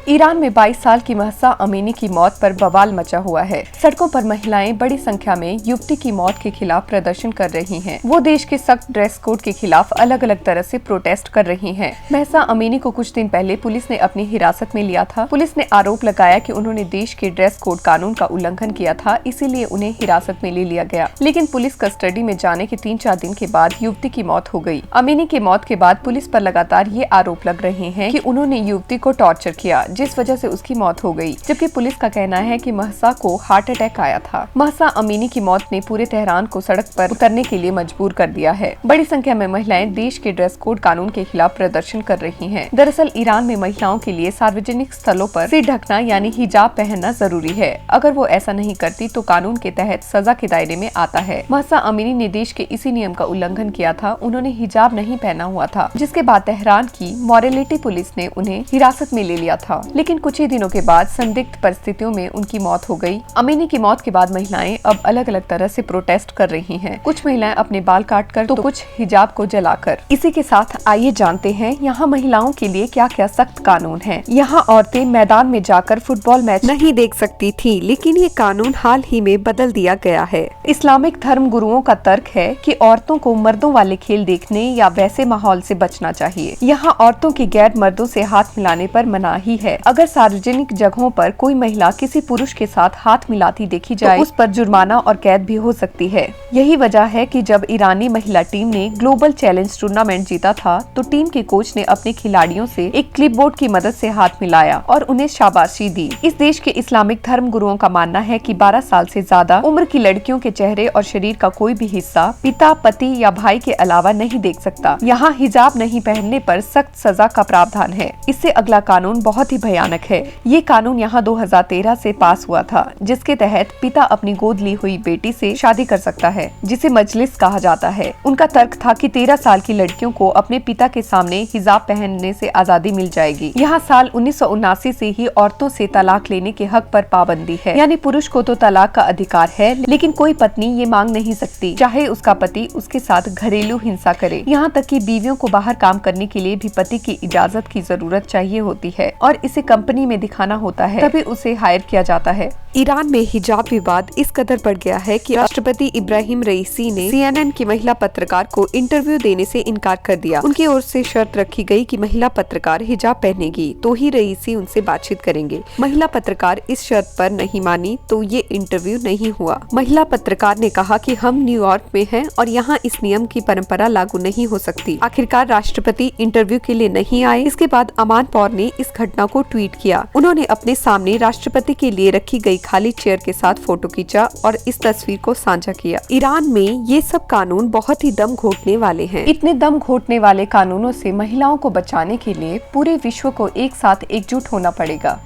Iran में 22 साल की महसा अमीनी की मौत पर बवाल मचा हुआ है। सड़कों पर महिलाएं बड़ी संख्या में युवती की मौत के खिलाफ प्रदर्शन कर रही हैं। वो देश के सख्त ड्रेस कोड के खिलाफ अलग अलग तरह से प्रोटेस्ट कर रही हैं। महसा अमीनी को कुछ दिन पहले पुलिस ने अपनी हिरासत में लिया था। पुलिस ने आरोप लगाया कि उन्होंने देश के ड्रेस कोड कानून का उल्लंघन किया था, इसीलिए उन्हें हिरासत में ले लिया गया। लेकिन पुलिस कस्टडी में जाने के 3-4 दिन के बाद युवती की मौत हो गई। अमीनी की मौत के बाद पुलिस पर लगातार ये आरोप लग रहे हैं कि उन्होंने युवती को टॉर्चर किया, जिस वजह से उसकी मौत हो गई। जबकि पुलिस का कहना है कि महसा को हार्ट अटैक आया था। महसा अमीनी की मौत ने पूरे तेहरान को सड़क पर उतरने के लिए मजबूर कर दिया है। बड़ी संख्या में महिलाएं देश के ड्रेस कोड कानून के खिलाफ प्रदर्शन कर रही हैं। दरअसल ईरान में महिलाओं के लिए सार्वजनिक स्थलों पर सिर ढकना यानी हिजाब पहनना जरूरी है। अगर वो ऐसा नहीं करती तो कानून के तहत सजा के दायरे में आता है। महसा अमीनी ने देश के इसी नियम का उल्लंघन किया था। उन्होंने हिजाब नहीं पहना हुआ था, जिसके बाद तेहरान की मोरालिटी पुलिस ने उन्हें हिरासत में ले लिया था। लेकिन कुछ ही दिनों के बाद संदिग्ध परिस्थितियों में उनकी मौत हो गई। अमीनी की मौत के बाद महिलाएं अब अलग अलग तरह से प्रोटेस्ट कर रही हैं। कुछ महिलाएं अपने बाल काटकर तो कुछ हिजाब को जलाकर। इसी के साथ आइए जानते हैं यहाँ महिलाओं के लिए क्या क्या सख्त कानून हैं। यहाँ औरतें मैदान में जाकर फुटबॉल मैच नहीं देख सकती थी, लेकिन ये कानून हाल ही में बदल दिया गया है। इस्लामिक धर्म गुरुओं का तर्क है कि औरतों को मर्दों वाले खेल देखने या वैसे माहौल से बचना चाहिए। यहाँ औरतों की गैर मर्दों से हाथ मिलाने पर मनाही है। अगर सार्वजनिक जगहों पर कोई महिला किसी पुरुष के साथ हाथ मिलाती देखी जाए तो उस पर जुर्माना और कैद भी हो सकती है। यही वजह है कि जब ईरानी महिला टीम ने ग्लोबल चैलेंज टूर्नामेंट जीता था तो टीम के कोच ने अपने खिलाड़ियों से एक क्लिपबोर्ड की मदद से हाथ मिलाया और उन्हें शाबाशी दी। इस देश के इस्लामिक धर्म गुरुओं का मानना है कि 12 साल से ज्यादा उम्र की लड़कियों के चेहरे और शरीर का कोई भी हिस्सा पिता, पति या भाई के अलावा नहीं देख सकता। यहाँ हिजाब नहीं पहनने पर सख्त सजा का प्रावधान है। इससे अगला कानून बहुत ही भयानक है। ये कानून यहाँ 2013 से पास हुआ था, जिसके तहत पिता अपनी गोद ली हुई बेटी से शादी कर सकता है, जिसे मजलिस कहा जाता है। उनका तर्क था कि 13 साल की लड़कियों को अपने पिता के सामने हिजाब पहनने से आजादी मिल जाएगी। यहाँ साल 1979 से ही औरतों से तलाक लेने के हक पर पाबंदी है, यानी पुरुष को तो तलाक का अधिकार है, लेकिन कोई पत्नी ये मांग नहीं सकती चाहे उसका पति उसके साथ घरेलू हिंसा करे। यहाँ तक कि बीवियों को बाहर काम करने के लिए भी पति की इजाजत की जरूरत चाहिए होती है और इसे कंपनी में दिखाना होता है, तभी उसे हायर किया जाता है। ईरान में हिजाब विवाद इस कदर बढ़ गया है कि राष्ट्रपति इब्राहिम रईसी ने CNN की महिला पत्रकार को इंटरव्यू देने से इनकार कर दिया। उनकी ओर से शर्त रखी गई कि महिला पत्रकार हिजाब पहनेगी तो ही रईसी उनसे बातचीत करेंगे। महिला पत्रकार इस शर्त पर नहीं मानी तो ये इंटरव्यू नहीं हुआ। महिला पत्रकार ने कहा कि हम न्यूयॉर्क में हैं और यहाँ इस नियम की परंपरा लागू नहीं हो सकती। आखिरकार राष्ट्रपति इंटरव्यू के लिए नहीं आए। इसके बाद अमान पौर ने इस घटना को ट्वीट किया। उन्होंने अपने सामने राष्ट्रपति के लिए रखी गई खाली चेयर के साथ फोटो खींचा और इस तस्वीर को साझा किया। ईरान में ये सब कानून बहुत ही दम घोटने वाले हैं। इतने दम घोटने वाले कानूनों से महिलाओं को बचाने के लिए पूरे विश्व को एक साथ एकजुट होना पड़ेगा।